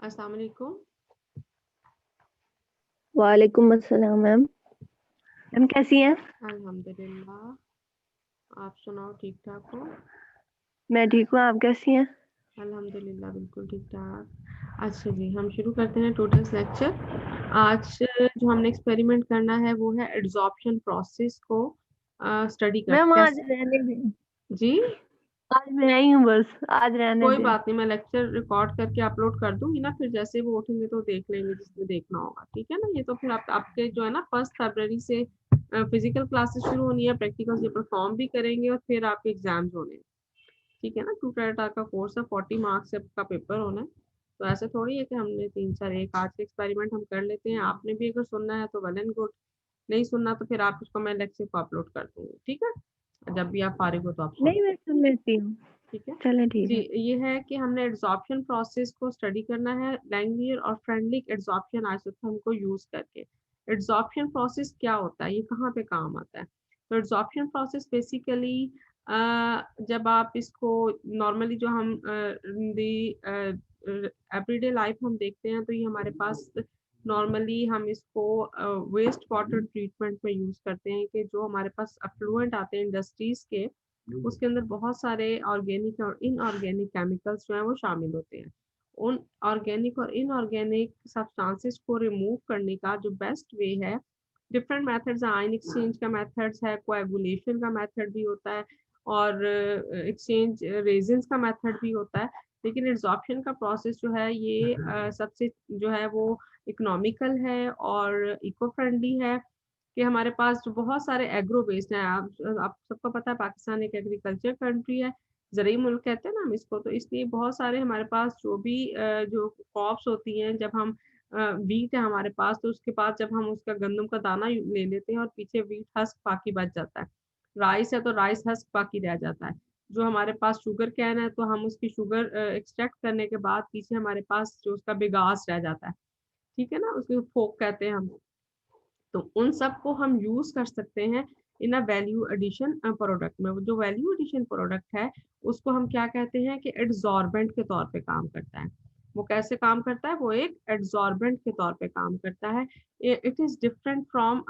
अस्सलाम वालेकुम। वालेकुम अस्सलाम मैम। मैम कैसी हैं? अल्हम्दुलिल्लाह, आप सुनाओ ठीक ठाक हो? मैं ठीक हूँ, आप कैसी हैं? अल्हम्दुलिल्लाह बिल्कुल ठीक ठाक। अच्छा जी, हम शुरू करते हैं टोटल्स लेक्चर। आज जो हमने एक्सपेरिमेंट करना है वो है एड्सॉर्प्शन प्रोसेस को स्टडी कर मैम आज कैसे। रहने दें। जी, आज मैं आई हूँ, बस आज रहने कोई दें। बात नहीं, मैं लेक्चर रिकॉर्ड करके अपलोड कर दूंगी ना, फिर जैसे वो उठेंगे तो देख लेंगे जिसने देखना होगा, ठीक है ना। ये तो फिर आपके जो है ना 1 फरवरी से फिजिकल क्लासेस शुरू होनी है, प्रैक्टिकल ये परफॉर्म भी करेंगे और फिर आपके एग्जाम्स होने हैं, ठीक है ना। 2 क्रेडिट का कोर्स है, 40 मार्क्स से आपका पेपर होना है। तो ऐसे थोड़ी है कि हमने 3 4 1 आज के एक्सपेरिमेंट हम कर लेते हैं। आपने भी अगर सुनना है तो वेल एंड गुड, नहीं सुनना तो फिर आप उसको मैं लेक्चर को अपलोड कर दूंगी, ठीक है। जब भी आप फारिग हो तो आप सुन, नहीं, मैं सुन लेती हूँ। ठीक है चलें ठीक जी। है। ये है कि हमने एड्सॉर्प्शन प्रोसेस को स्टडी करना है, लैंग्वेज और फ्रेंडली एड्सॉर्प्शन आइसोथर्म को यूज करके। एड्सॉर्प्शन प्रोसेस क्या होता है, ये कहाँ पे काम आता है? तो एड्सॉर्प्शन प्रोसेस बेसिकली जब आप इसको नॉर्मली जो हम एवरीडे लाइफ हम देखते हैं, तो ये हमारे पास नॉर्मली हम इसको वेस्ट वाटर ट्रीटमेंट में यूज करते हैं कि जो हमारे पास अफ्लुएंट आते हैं इंडस्ट्रीज के, उसके अंदर बहुत सारे ऑर्गेनिक और इनऑर्गेनिक केमिकल्स जो हैं वो शामिल होते हैं। उन ऑर्गेनिक और इनऑर्गेनिक सब्सटेंसेस को रिमूव करने का जो बेस्ट वे है, डिफरेंट मेथड्स हैं। आयन एक्सचेंज का मेथड्स है, कोएगुलेशन का मेथड भी होता है और एक्सचेंज रेजिन्स का मेथड भी होता है। लेकिन एड्सॉर्प्शन का प्रोसेस जो है ये सबसे जो है वो इकोनॉमिकल है और इको फ्रेंडली है कि हमारे पास जो बहुत सारे एग्रो बेस्ड हैं। आप सबको पता है पाकिस्तान एक एग्रीकल्चर कंट्री है, ज़रूरी मुल्क कहते हैं ना हम इसको। तो इसलिए बहुत सारे हमारे पास जो भी जो क्रॉप्स होती हैं, जब हम व्हीट है हमारे पास, तो उसके बाद जब हम उसका गंदम का दाना ले लेते हैं और पीछे व्हीट हस्क बाकी बच जाता है। राइस है तो राइस हस्क बाकी रह जाता है। जो हमारे पास शुगर कैन है तो हम उसकी शुगर एक्सट्रैक्ट करने के बाद पीछे हमारे पास जो उसका बिगास रह जाता है, ठीक है ना, उसको फोक कहते हैं हम। तो उन सब को हम यूज कर सकते हैं इन अ वैल्यू एडिशन प्रोडक्ट में। वो जो वैल्यू एडिशन प्रोडक्ट है उसको हम क्या कहते हैं कि एड्सॉर्बेंट के तौर पे काम करता है। वो कैसे काम करता है? वो एक एड्सॉर्बेंट के तौर पे काम करता है। इट इज डिफरेंट फ्रॉम,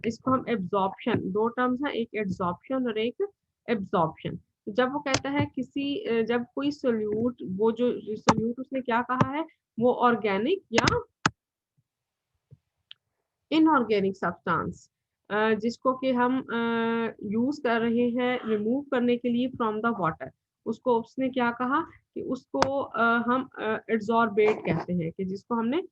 इसको हम एब्जॉर्प्शन, दो टर्म्स हैं, एक एड्सॉर्प्शन और एक एब्जॉर्प्शन। जब वो कहता है किसी जब कोई सोल्यूट, वो जो सोल्यूट उसने क्या कहा है, वो ऑर्गेनिक या इनऑर्गेनिक सब्सटेंस जिसको कि हम यूज कर रहे हैं रिमूव करने के लिए फ्रॉम द वाटर, उसको उसने क्या कहा कि उसको हम एड्सॉर्बेट कहते हैं, कि जिसको हमने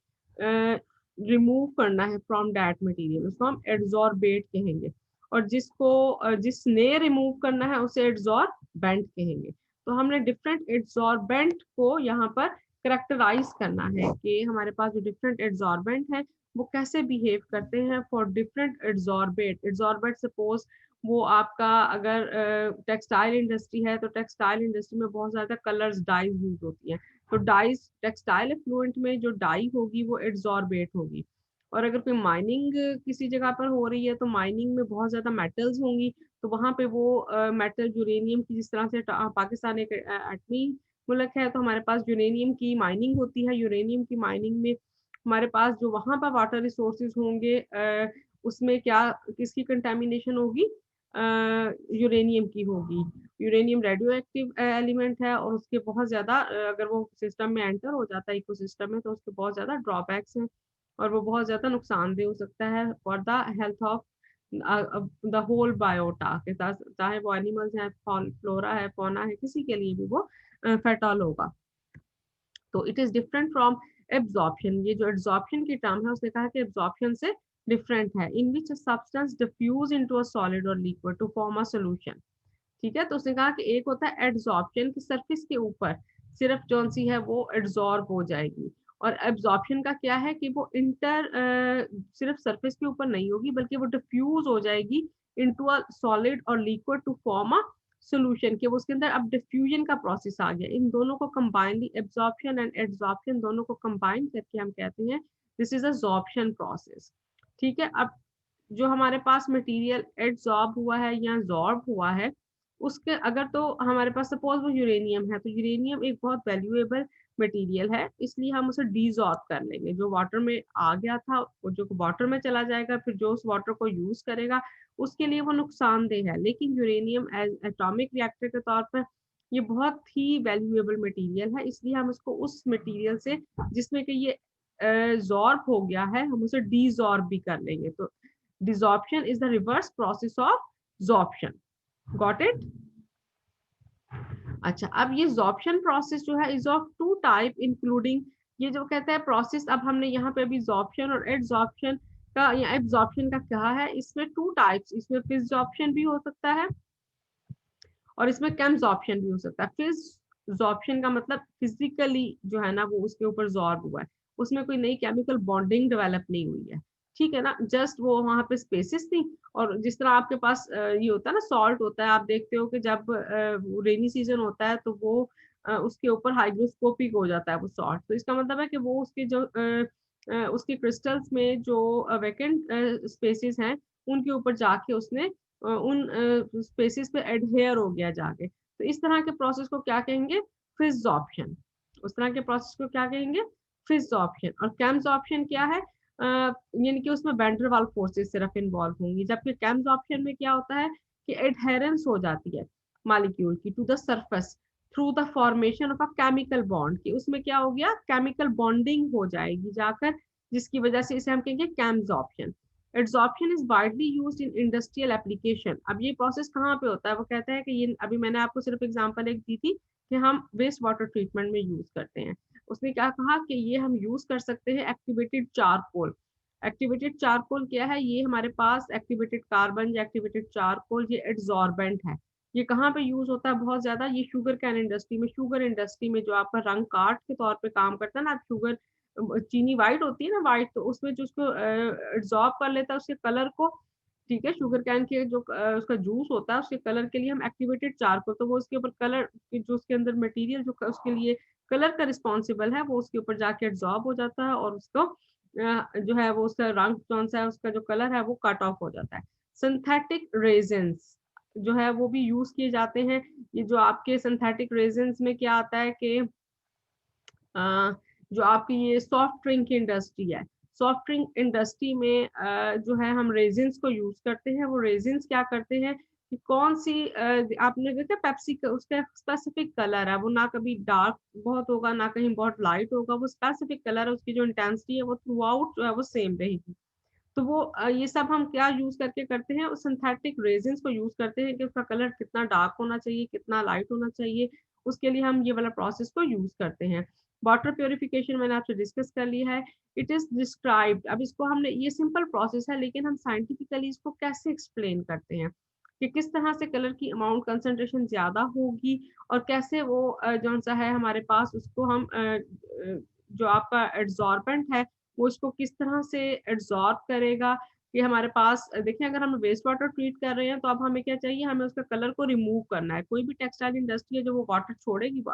रिमूव करना है फ्रॉम दैट मटेरियल, उसको हम एड्सॉर्बेट कहेंगे। और जिसको जिसने रिमूव करना है उसे एड्सॉर्बेंट कहेंगे। तो हमने डिफरेंट एड्सॉर्बेंट को यहाँ पर करेक्टराइज करना है कि हमारे पास जो डिफरेंट एड्सॉर्बेंट है वो कैसे बिहेव करते हैं for different adsorbate. Adsorbate suppose वो आपका अगर टेक्सटाइल इंडस्ट्री है तो टेक्सटाइल इंडस्ट्री में बहुत ज्यादा कलर्स डाइज यूज होती हैं। तो डाइज टेक्सटाइल एफ्लुएंट में जो डाई होगी वो एड्सॉर्बेट होगी। और अगर कोई माइनिंग किसी जगह पर हो रही है तो माइनिंग में बहुत ज्यादा मेटल्स होंगी, तो वहां पे वो मेटल यूरेनियम की, जिस तरह से पाकिस्तान एक एटमी मुल्क है तो हमारे पास यूरेनियम की माइनिंग होती है। यूरेनियम की माइनिंग में हमारे पास जो वहां पर वाटर रिसोर्सेज होंगे उसमें क्या किसकी कंटेमिनेशन होगी? यूरेनियम की होगी। यूरेनियम रेडियो एक्टिव एलिमेंट है और उसके बहुत ज्यादा अगर वो सिस्टम में एंटर हो जाता है इकोसिस्टम में तो उसके बहुत ज्यादा ड्रॉबैक्स हैं और वो बहुत ज्यादा नुकसानदेह हो सकता है for the health of the whole biota के साथ, चाहे वो एनिमल्स हैं, फ्लोरा है, फौना है, किसी के लिए भी वो फेटल होगा। तो it is different from absorption. ये जो एब्जॉर्प्शन की टर्म है उसने कहा कि एब्जॉर्प्शन से डिफरेंट है, in which substance diffuse into a solid और liquid to form a solution. ठीक है, तो उसने कहा कि एक होता है एड्सॉर्प्शन की सरफेस के ऊपर सिर्फ जौन सी है वो एड्सॉर्ब हो जाएगी, और एब्जॉर्प्शन का क्या है कि वो सिर्फ सरफेस के ऊपर नहीं होगी बल्कि वो डिफ्यूज हो जाएगी इनटू अ सॉलिड और liquid to form a solution, कि वो उसके अंदर अब डिफ्यूजन का प्रोसेस आ गया। इन दोनों को कंबाइनली एब्जॉर्प्शन एंड एड्सॉर्प्शन दोनों को कंबाइन करके हम कहते हैं दिस इज अब्जॉर्प्शन प्रोसेस। ठीक है, अब जो हमारे पास मटेरियल एड्सॉर्ब हुआ है या जॉर्ब हुआ है, उसके अगर तो हमारे पास सपोज वो यूरेनियम है, तो यूरेनियम एक बहुत वैल्यूएबल मटेरियल है, इसलिए हम उसे डिसॉल्व कर लेंगे। जो वाटर में आ गया था वो जो वाटर में चला जाएगा, फिर जो उस वाटर को यूज करेगा उसके लिए वो नुकसानदेह है। लेकिन यूरेनियम एज एटॉमिक रिएक्टर के तौर पर ये बहुत ही वैल्यूएबल मटेरियल है, इसलिए हम इसको उस मटेरियल से जिसमें कि ये जॉर्ब हो गया है, हम उसे डिसॉर्ब भी कर लेंगे। तो desorption is the reverse process of sorption. Got it? अच्छा, अब ये जॉर्प्शन प्रोसेस जो है is of two type including, ये जो कहता है प्रोसेस, अब हमने यहाँ पे अभी जॉर्प्शन और एडजॉर्प्शन का या एब्जॉर्प्शन का कहा है, इसमें टू टाइप्स, इसमें फिसजॉर्प्शन भी हो सकता है और इसमें केमजॉर्प्शन भी हो सकता है। फिसजॉर्प्शन का मतलब फिजिकली जो है ना वो उसके ऊपर जॉर्ब हुआ है, उसमें कोई नई केमिकल बॉन्डिंग डेवलप नहीं हुई है, ठीक है ना, जस्ट वो वहां पे स्पेसिस थी। और जिस तरह आपके पास ये होता है ना सॉल्ट होता है, आप देखते हो कि जब रेनी सीजन होता है तो वो उसके ऊपर हाइग्रोस्कोपिक हो जाता है वो सॉल्ट, तो इसका मतलब है कि वो उसके जो उसके क्रिस्टल्स में जो वैकेंट स्पेसिस हैं उनके ऊपर जाके उसने उन स्पेसिस पे एडहेयर हो गया जाके। तो इस तरह के प्रोसेस को क्या कहेंगे? फिसजॉर्प्शन। उस तरह के प्रोसेस को क्या कहेंगे? फिसजॉर्प्शन। और केमजॉर्प्शन क्या है? यानी कि उसमें वैन डर वाल फोर्सेस सिर्फ इन्वॉल्व होंगी, जबकि केमजॉर्प्शन में क्या होता है कि एडहेरेंस हो जाती है मॉलिक्यूल की to the surface through the formation of a chemical bond, की उसमें क्या हो गया, केमिकल बॉन्डिंग हो जाएगी जाकर, जिसकी वजह से इसे हम कहेंगे chemisorption. Adsorption is widely used in industrial application. अब ये प्रोसेस कहाँ पे होता है? वो कहता है कि ये अभी मैंने आपको सिर्फ एग्जांपल एक दी थी कि हम वेस्ट वाटर ट्रीटमेंट में यूज करते हैं। उसने क्या कहा कि ये हम यूज कर सकते हैं एक्टिवेटेड चारकोल। एक्टिवेटेड चारकोल क्या है? ये हमारे पास एक्टिवेटेड कार्बन या एक्टिवेटेड चारकोल ये एड्सॉर्बेंट है। ये कहाँ पे यूज होता है बहुत ज्यादा? ये शुगर कैन इंडस्ट्री में। शुगर इंडस्ट्री में जो आपका रंग काट के तौर पे काम करता है ना, आप शुगर चीनी वाइट होती है ना, वाइट, तो उसमें जो उसको एब्जॉर्ब कर लेता है उसके कलर को, ठीक है, शुगर कैन के जो उसका जूस होता है उसके कलर के लिए हम एक्टिवेटेड चारकोल, तो वो उसके ऊपर कलर जो उसके अंदर मटेरियल जो उसके लिए कलर का रिस्पॉन्सिबल है वो उसके ऊपर जाके एब्जॉर्ब हो जाता है और उसको जो है वो उसका रंग कौन सा है, उसका जो कलर है वो कट ऑफ हो जाता है। सिंथेटिक रेजिन्स जो है वो भी यूज किए जाते हैं। ये जो आपके सिंथेटिक रेजिन्स में क्या आता है कि जो आपकी ये सॉफ्ट ड्रिंक की इंडस्ट्री है, सॉफ्ट ड्रिंक इंडस्ट्री में जो है हम रेजिन्स को यूज करते हैं। वो रेजिन्स क्या करते हैं कि कौन सी आपने देखा पेप्सी का उसका स्पेसिफिक कलर है, वो ना कभी डार्क बहुत होगा ना कहीं बहुत लाइट होगा, वो स्पेसिफिक कलर है, उसकी जो इंटेंसिटी है वो थ्रू आउट जो है वो सेम रहेगी। तो वो ये सब हम क्या यूज करके करते हैं, उस सिंथेटिक रेजिन्स को यूज करते हैं कि उसका कलर कितना डार्क होना चाहिए, कितना लाइट होना चाहिए, उसके लिए हम ये वाला प्रोसेस को यूज करते हैं। वाटर प्योरिफिकेशन मैंने आपसे डिस्कस कर लिया है। इट इज डिस्क्राइब्ड, अब इसको हमने, ये सिंपल प्रोसेस है लेकिन हम साइंटिफिकली इसको कैसे एक्सप्लेन करते हैं कि किस तरह से कलर की अमाउंट कंसंट्रेशन ज्यादा होगी और कैसे वो जो सा है हमारे पास उसको हम जो आपका एड्सॉर्बेंट है वो इसको किस तरह से एड्सॉर्ब करेगा। कि हमारे पास देखिए अगर हम वेस्ट वाटर ट्रीट कर रहे हैं तो अब हमें क्या चाहिए, हमें उसका कलर को रिमूव करना है। कोई भी टेक्सटाइल इंडस्ट्री है जो वो वाटर छोड़ेगी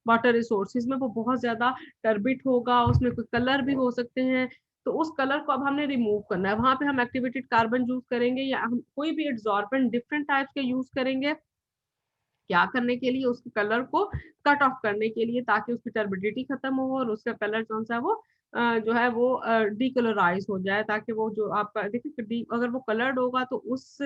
वाटर रिसोर्सेज में, वो बहुत ज्यादा टर्बिट होगा, उसमें कोई कलर भी हो सकते हैं, तो उस कलर को अब हमने रिमूव करना है। वहां पे हम एक्टिवेटेड कार्बन यूज करेंगे या हम कोई भी एड्सॉर्बेंट डिफरेंट टाइप्स के यूज करेंगे, क्या करने के लिए, उसके कलर को कट ऑफ करने के लिए, ताकि उसकी टर्बिडिटी खत्म हो और उसका कलर कौन सा है वो जो है वो डीकलराइज हो जाए, ताकि वो जो आपका देखिए अगर वो कलर्ड होगा तो उस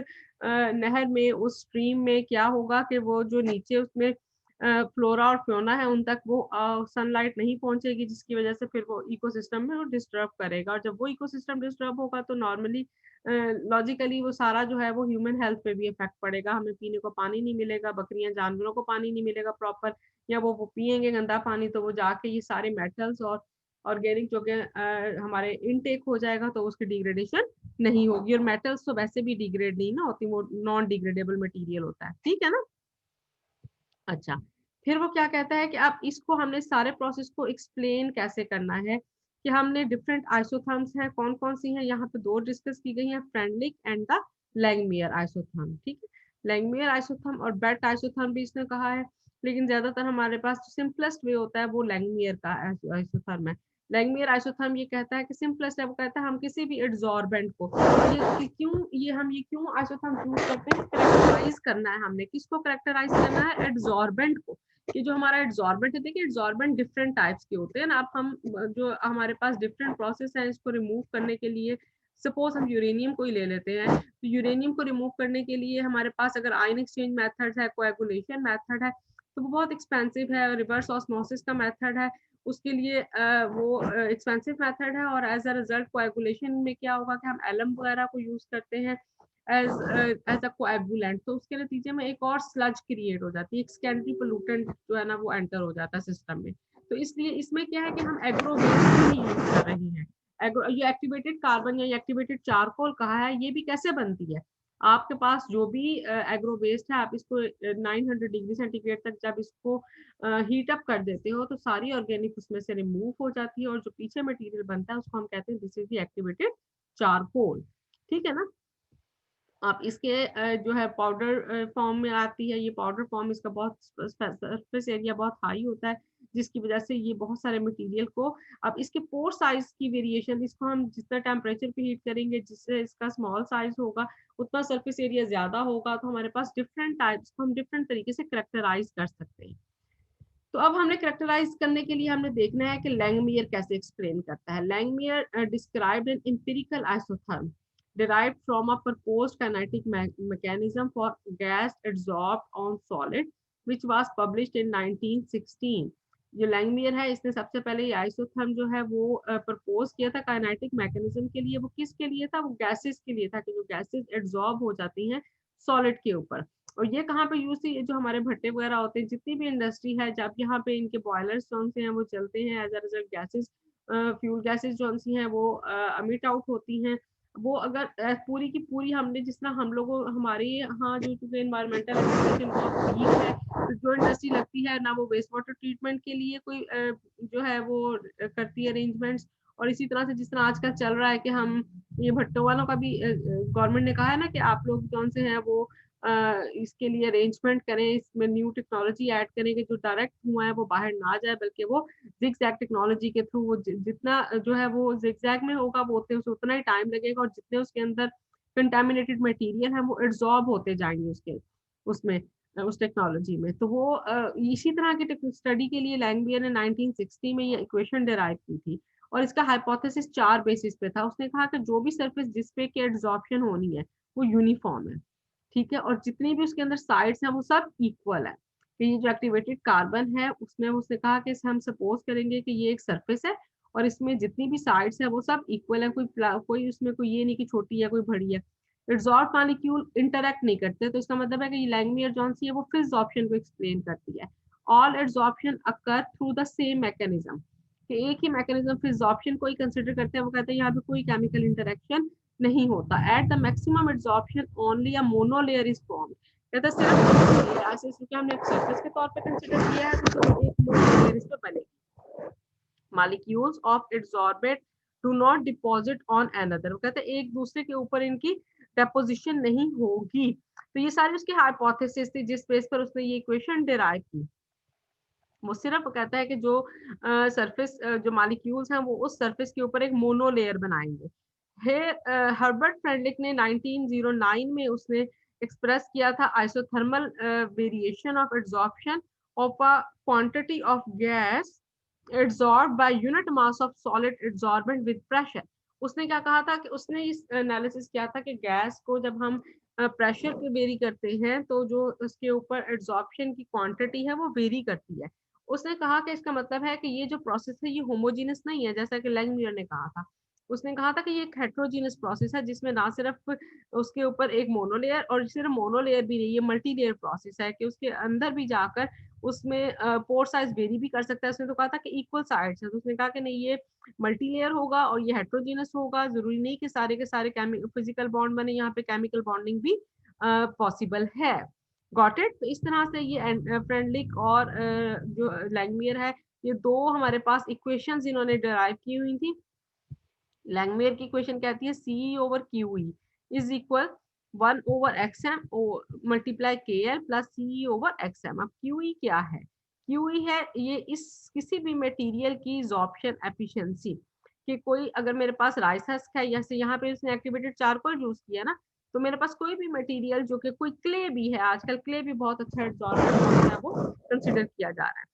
नहर में, उस स्ट्रीम में क्या होगा कि वो जो नीचे उसमें फ्लोरा और फ्योना है उन तक वो सनलाइट नहीं पहुंचेगी, जिसकी वजह से फिर वो इकोसिस्टम में वो डिस्टर्ब करेगा। और जब वो इकोसिस्टम डिस्टर्ब होगा तो नॉर्मली लॉजिकली वो सारा जो है वो ह्यूमन हेल्थ पे भी इफेक्ट पड़ेगा। हमें पीने को पानी नहीं मिलेगा, बकरियां जानवरों को पानी नहीं मिलेगा प्रॉपर, या वो पिएंगे गंदा पानी तो वो जाके ये सारे मेटल्स और ऑर्गेनिक जो कि हमारे इनटेक हो जाएगा तो उसकी डिग्रेडेशन नहीं होगी। और मेटल्स तो वैसे भी डिग्रेड नहीं ना होती, वो नॉन डिग्रेडेबल मटेरियल होता है, ठीक है ना। अच्छा, फिर वो क्या कहता है कि अब इसको हमने सारे प्रोसेस को एक्सप्लेन कैसे करना है, कि हमने डिफरेंट आइसोथर्म्स हैं, कौन कौन सी हैं, यहाँ पे दो डिस्कस की गई हैं, Freundlich and the Langmuir isotherm, ठीक है। लैंगमियर आइसोथर्म और बेट आइसोथर्म भी इसने कहा है, लेकिन ज्यादातर हमारे पास सिंपलेस्ट वे होता है वो लैंगमियर का आइसोथर्म है। लैंगमियर आइसोथर्म ये कहता है कि सिंपलेस्ट है, वो कहता है हम किसी भी एड्सॉर्बेंट को, ये क्यों आइसोथर्म यूज करते हैं, करेक्टराइज करना है हमने, किसको करेक्टराइज करना है, एड्सॉर्बेंट को। कि जो हमारा एड्सॉर्बेंट है, देखिए एड्सॉर्बेंट डिफरेंट टाइप्स के होते हैं ना, अब हम जो हमारे पास डिफरेंट प्रोसेस है इसको रिमूव करने के लिए, सपोज हम यूरेनियम को ही ले लेते हैं, तो यूरेनियम को रिमूव करने के लिए हमारे पास अगर आयन एक्सचेंज मेथड है, कोएगुलेशन मेथड है, तो वो बहुत एक्सपेंसिव है, रिवर्स ऑस्मोसिस का मेथड है, उसके लिए वो एक्सपेंसिव मेथड है, और एज अ रिजल्ट कोएगुलेशन में क्या होगा कि हम एलम वगैरह को यूज करते हैं एज अ कोएगुलेंट, तो उसके नतीजे में एक और स्लज क्रिएट हो जाती है, एक सेकेंडरी पोल्यूटेंट जो है ना वो एंटर हो जाता है सिस्टम में। तो इसलिए इसमें क्या है कि हम एग्रो वेस्ट ही यूज कर रहे हैं। एग्रो, ये एक्टिवेटेड कार्बन या एक्टिवेटेड चारकोल कहा है, ये भी कैसे बनती है, आपके पास जो भी एग्रो वेस्ट है, आप इसको 900 डिग्री सेंटीग्रेड तक जब इसको हीट अप कर देते हो तो सारी ऑर्गेनिक उसमें से रिमूव हो जाती है, और जो पीछे मटेरियल बनता है उसको हम कहते हैं this is the activated charcoal. ठीक है ना। आप इसके जो है पाउडर फॉर्म में आती है, ये पाउडर फॉर्म, इसका बहुत सरफेस एरिया बहुत हाई होता है, जिसकी वजह से ये बहुत सारे मटेरियल को, अब इसके पोर साइज की वेरिएशन, इसको हम जितना टेम्परेचर पे हीट करेंगे, जिससे इसका स्मॉल साइज होगा उतना सरफेस एरिया ज्यादा होगा, तो हमारे पास डिफरेंट टाइप्स को हम डिफरेंट तरीके से करेक्टराइज कर सकते हैं। तो अब हमने करेक्टराइज करने के लिए हमने देखना है कि लैंगमियर कैसे एक्सप्लेन करता है। Langmuir described an empirical isotherm derived from a proposed kinetic mechanism for gas adsorbed on solid which was published in 1916। जो लैंगमियर है इसने सबसे पहले ये आइसोथर्म जो है वो प्रपोज किया था काइनेटिक मैकेनिज्म के लिए। वो किसके लिए था, वो गैसेस के लिए था, कि जो गैसेस एड्सॉर्ब हो जाती हैं सॉलिड के ऊपर। और ये कहाँ पे यूज थी, जो हमारे भट्टे वगैरह होते हैं, जितनी भी इंडस्ट्री है, जब यहाँ पे इनके बॉयलर्स जो से हैं वो चलते हैं, as a result gases, fuel gases जो सी हैं वो अमिट आउट होती हैं। वो अगर पूरी की पूरी हमने, जिस तरह हम लोगों हमारे यहाँ जो चूंकि इन्वायरमेंटल एजुकेशन बहुत वीक है, तो जो इंडस्ट्री लगती है ना वो वेस्ट वाटर ट्रीटमेंट के लिए कोई जो है वो करती है अरेंजमेंट्स, और इसी तरह से जिस तरह आजकल चल रहा है कि हम ये भट्टों वालों का भी गवर्नमेंट ने कहा है ना कि आप लोग कौन से हैं वो इसके लिए अरेंजमेंट करें, इसमें न्यू टेक्नोलॉजी ऐड करें कि जो डायरेक्ट हुआ है वो बाहर ना जाए, बल्कि वो जिगजैग टेक्नोलॉजी के थ्रू वो जितना जो है वो जिगजैग में होगा वो उतना ही टाइम लगेगा, और जितने उसके अंदर कंटेमिनेटेड मटेरियल है वो एब्जॉर्ब होते जाएंगे उसके उसमें उस टेक्नोलॉजी में। तो वो इसी तरह की स्टडी के लिए लैंगमियर ने 1960 में ये इक्वेशन डिराइव की थी, और इसका हाइपोथेसिस 4 बेसिस पे था। उसने कहा कि जो भी सरफेस जिस पे की एब्जॉर्प्शन होनी है वो यूनिफॉर्म है, ठीक है, और जितनी भी उसके अंदर साइड्स हैं वो सब इक्वल है। तो ये जो एक्टिवेटेड कार्बन है उसमें उसने कहा कि हम सपोज करेंगे कि ये एक सरफेस है, और इसमें जितनी भी साइड्स है वो सब इक्वल है, कोई उसमें कोई ये नहीं कि छोटी है कोई बड़ी है। एड्सॉर्ब मॉलिक्यूल इंटरैक्ट नहीं करते, तो इसका मतलब है कि ये लैंगमियर जॉन सी है वो फिज ऑप्शन को एक्सप्लेन करती है। All adsorption occur through the same mechanism, कि एक ही मैकेनिज्म फिज ऑप्शन को ही कंसिडर करते हैं। वो कहते हैं यहाँ पे कोई केमिकल इंटरेक्शन नहीं होता। At the maximum absorption only a monolayer is formed, कहता है सिर्फ ऐसे क्योंकि हमने एक सरफेस के तौर पे कंसीडर किया है तो एक मोनोलेयर इस पे बनेगी। Molecules of absorbent do not deposit on another, वो कहते हैं एक दूसरे के ऊपर इनकी डेपोजिशन नहीं होगी। तो ये सारी उसकी हाइपोथेसिस थी जिस बेस पर उसने ये इक्वेशन डिराइव की। वो सिर्फ कहता है कि जो सरफेस जो मॉलिक्यूल्स हैं वो उस सरफेस के ऊपर एक मोनोलेयर बनाएंगे। हर्बर्ट फ्रेडरिक ने 1909 में उसने एक्सप्रेस किया था isothermal variation of absorption of a quantity of gas absorb by unit mass of solid absorbent with pressure. उसने क्या कहा था कि उसने इस एनालिसिस किया था कि गैस को जब हम प्रेशर पे वेरी करते हैं तो जो उसके ऊपर एब्जॉर्प्शन की क्वांटिटी है वो वेरी करती है। उसने कहा कि इसका मतलब है कि ये जो प्रोसेस है ये होमोजीनस नहीं है, जैसा कि लैंगमियर ने कहा था। उसने कहा था कि ये एक हेट्रोजीनस प्रोसेस है जिसमें ना सिर्फ उसके ऊपर एक मोनोलेयर, और सिर्फ मोनोलेयर भी नहीं, ये मल्टी लेयर प्रोसेस है कि उसके अंदर भी जाकर उसमें पोर साइज वेरी भी कर सकता है। उसने तो कहा था कि इक्वल साइड्स है, तो उसने कहा कि नहीं ये मल्टी लेयर होगा और ये हेट्रोजीनस होगा, जरूरी नहीं कि सारे के सारे फिजिकल बॉन्ड बने, यहाँ पे केमिकल बॉन्डिंग भी पॉसिबल है। Got it. तो इस तरह से ये फ्रेंडलिक और जो लैंगमियर है, ये दो हमारे पास इक्वेशंस इन्होंने डिराइव की हुई थी। लैंगमियर की इक्वेशन कहती है C over Q E is equal 1 over X M multiply K L plus C over X M. अब क्यू ई क्या है, QE है ये इस किसी भी मटेरियल की एब्जॉर्प्शन एफिशिएंसी, कि कोई अगर मेरे पास राइस हस्क है, जैसे यहाँ पे इसने एक्टिवेटेड चारकोल यूज किया ना, तो मेरे पास कोई भी मटेरियल जो कि कोई क्ले भी है, आजकल क्ले भी बहुत अच्छा एब्जॉर्बर है वो कंसिडर किया जा रहा है।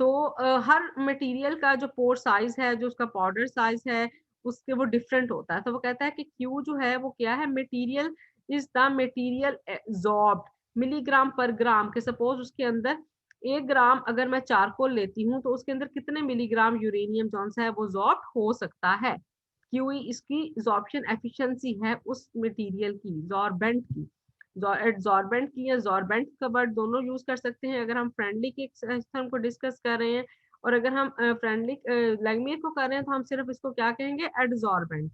तो हर मटेरियल का जो पोर साइज है, जो उसका पाउडर साइज है, उसके वो डिफरेंट होता है। तो वो कहता है कि क्यू जो है वो क्या है, material is the material absorbed milligram पर ग्राम, के सपोज उसके अंदर 1 ग्राम अगर मैं चारकोल लेती हूँ तो उसके अंदर कितने मिलीग्राम यूरेनियम जौन सा है वो जॉर्ब हो सकता है। क्यूई इसकी जॉर्प्शन एफिशिएंसी है उस मटेरियल की, जॉर्बेंट की, एडजॉर्बेंट की या जॉर्बेंट का वर्ड दोनों यूज कर सकते हैं अगर हम फ्रेंडली के सिस्टम को डिस्कस कर रहे हैं, और अगर हम फ्रेंडली लैंग्वेज को कर रहे हैं तो हम सिर्फ इसको क्या कहेंगे, एडजॉर्बेंट।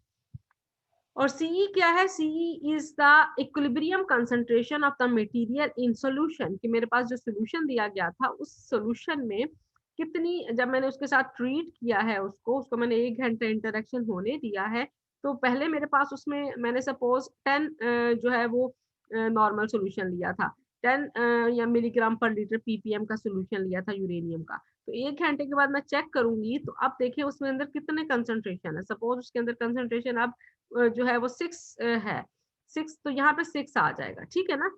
और सीई क्या है, CE is the equilibrium concentration of the material in solution, कि मेरे पास जो सॉल्यूशन दिया गया था उस सॉल्यूशन में कितनी, जब मैंने उसके साथ ट्रीट किया है उसको मैंने 1 घंटे इंटरेक्शन होने दिया है, तो पहले मेरे पास उसमें मैंने सपोज 10 जो है वो नॉर्मल सॉल्यूशन लिया था, 10 या मिलीग्राम पर लीटर पीपीएम का सॉल्यूशन लिया था यूरेनियम का। तो 1 घंटे के बाद मैं चेक करूंगी तो अब देखिए उसमें अंदर कितने कंसंट्रेशन है, सपोज उसके अंदर कंसंट्रेशन अब जो है वो 6 है, 6 तो यहाँ पे 6 आ जाएगा, ठीक है ना,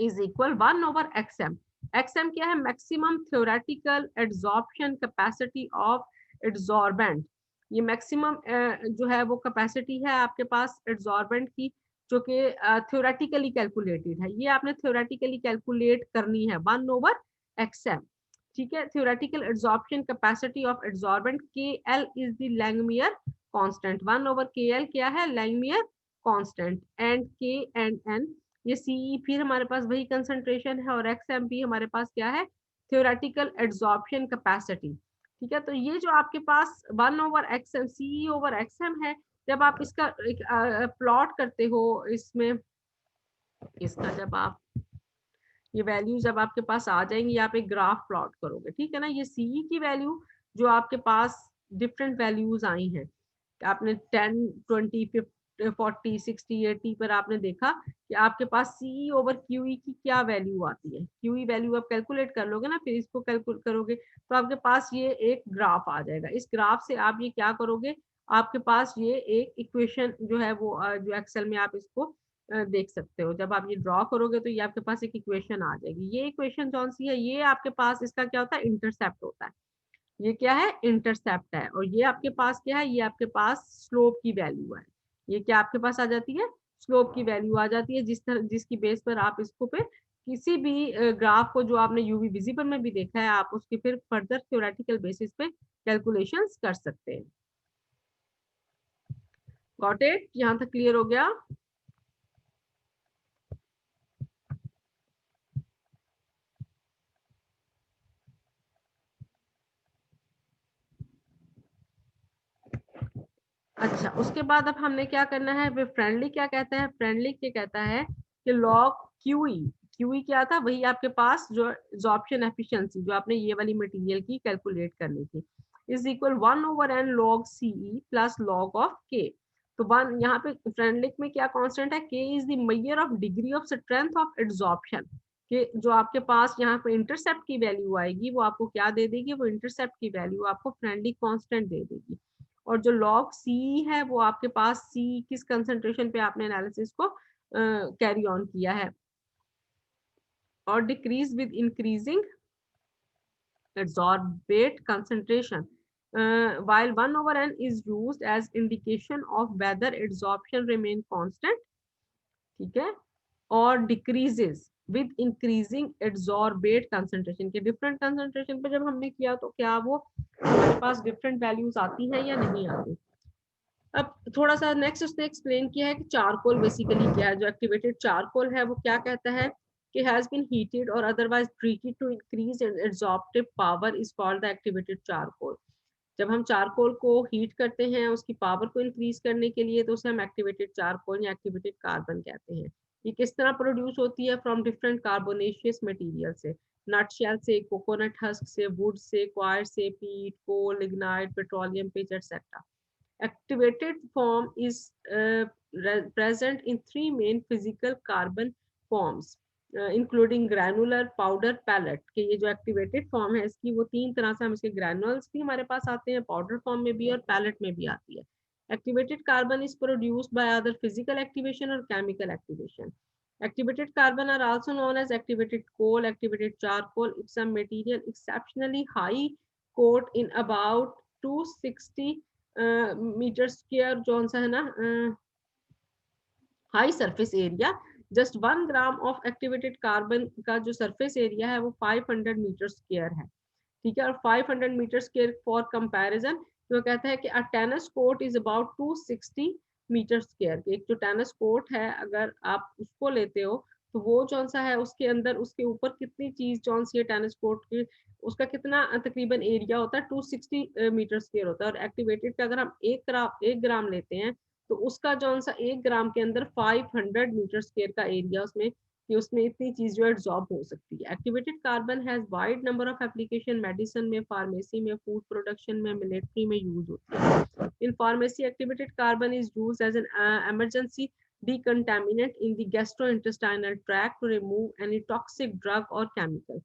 इज इक्वल 1/xm। xm क्या है, maximum theoretical adsorption capacity of adsorbent. ये मैक्सिमम जो है वो कैपेसिटी है आपके पास एड्सॉर्बेंट की, जो कि थ्योरेटिकली कैलकुलेटेड है, ये आपने थ्योरेटिकली कैलकुलेट करनी है 1/xm, ठीक है। Theoretical adsorption capacity of adsorbent K L is the Langmuir constant, 1/kl क्या है, Langmuir constant, and K and N ये सीई फिर हमारे पास वही कंसंट्रेशन है, और एक्सएमपी हमारे पास क्या है, थ्योरेटिकल एड्सॉर्प्शन कैपेसिटी, ठीक है। तो ये जो आपके पास 1/xm CE/xm है, जब आप इसका प्लॉट करते हो इसमें, इसका जब आप ये वैल्यू जब आपके पास आ जाएंगी, आप एक ग्राफ प्लॉट करोगे, ठीक है ना, ये सीई की वैल्यू जो आपके पास डिफरेंट वैल्यूज आई हैं, आपने 10 20 50 40 60 80 पर आपने देखा कि आपके पास सीई ओवर क्यूई की क्या वैल्यू आती है, क्यूई वैल्यू आप कैलकुलेट कर लोगे ना, फिर इसको कैलकुलेट करोगे तो आपके पास ये एक ग्राफ आ जाएगा। इस ग्राफ से आप ये क्या करोगे, आपके पास ये एक इक्वेशन जो है वो जो एक्सेल में आप इसको देख सकते हो, जब आप ये ड्रॉ करोगे तो ये आपके पास एक इक्वेशन आ जाएगी। ये इक्वेशन कौन सी है, ये आपके पास इसका क्या होता है, इंटरसेप्ट होता है, ये क्या है, इंटरसेप्ट है, और ये आपके पास क्या है, ये आपके पास स्लोप की वैल्यू है, ये क्या आपके पास आ जाती है, स्लोप की वैल्यू आ जाती है, जिस तरह जिसकी बेस पर आप इसको फिर किसी भी ग्राफ को जो आपने यूवी विजिबल में भी देखा है, आप उसके फिर फर्दर थ्योरेटिकल बेसिस पे कैलकुलेशंस कर सकते हैं। गॉट इट, यहाँ तक क्लियर हो गया। अच्छा, उसके बाद अब हमने क्या करना है, फ्रेंडली क्या कहता है, फ्रेंडली क्या कहता है कि लॉग क्यूई, क्यूई क्या था, वही आपके पास जो एब्जॉर्प्शन एफिशिएंसी जो आपने ये वाली मटेरियल की कैलकुलेट करनी थी, is equal 1/n log CE plus log of के। तो वन यहाँ पे फ्रेंडली में क्या कांस्टेंट है, के is the measure of degree of strength of absorption, कि जो आपके पास यहाँ पे इंटरसेप्ट की वैल्यू आएगी वो आपको क्या दे देगी, वो इंटरसेप्ट की वैल्यू आपको फ्रेंडली कांस्टेंट दे देगी। और जो लॉग सी है वो आपके पास सी किस कंसंट्रेशन पे आपने एनालिसिस को कैरी ऑन किया है, और decrease with increasing adsorbate concentration, while 1/n is used as indication of whether adsorption remain constant, ठीक है, और decreases with increasing adsorbate concentration, के डिफरेंट कंसंट्रेशन पे जब हमने किया तो क्या वो हमारे पास डिफरेंट वैल्यूज आती है या नहीं आती। अब थोड़ा सा नेक्स्ट उसने एक्सप्लेन किया है कि चारकोल बेसिकली क्या है, जो एक्टिवेटेड चारकोल है वो क्या कहता है कि हैज बीन हीटेड और otherwise treated to increase absorptive power is called the activated charcoal. जब हम चारकोल को हीट करते हैं उसकी पावर को इंक्रीज करने के लिए तो उसे हम एक्टिवेटेड चारकोल या एक्टिवेटेड कार्बन कहते हैं। ये किस तरह प्रोड्यूस होती है, फ्रॉम डिफरेंट कार्बोनेशियस मटेरियल से, नट शेल से, कोकोनट हस्क से, वुड से, क्वायर से, peat, coal, lignite, petroleum pitch etcetera. Activated form is present in three main physical carbon forms. Including granular, powder, pellet के ये जो एक्टिवेटेड फॉर्म है इसकी, वो तीन तरह से हम इसके ग्रैनुअल्स भी हमारे पास आते हैं, पाउडर फॉर्म में भी और पैलेट में भी आती है। Activated carbon is produced by other physical activation और chemical activation. Activated carbon are also known as activated coal, activated charcoal. It's a material exceptionally high, coat in about 260 metre square, जो सा है ना high surface area. Just 1 gram of activated carbon का जो surface area है वो 500 metre square है, ठीक है. और 500 मीटर स्क्वायर फॉर कंपैरिजन तो कहता है कि a tennis court is about 260 metre square. एक जो टेनिस कोर्ट है अगर आप उसको लेते हो तो वो कौन सा है, उसके अंदर उसके ऊपर कितनी चीज कौन सी है टेनिस कोर्ट की, उसका कितना तकरीबन एरिया होता है, 260 मीटर स्क्वायर होता है. और एक्टिवेटेड का अगर हम 1 ग्राम लेते हैं तो उसका जो सा 1 ग्राम के अंदर 500 मीटर स्क्वायर का एरिया उसमें, कि उसमें इतनी चीज जो एब्जॉर्ब हो सकती है. Activated carbon has wide number of application, medicine में, फार्मेसी में, फूड प्रोडक्शन में, मिलिट्री में यूज होती है. In pharmacy activated carbon is used as an emergency decontaminant in the gastrointestinal tract to remove any toxic drug or chemical.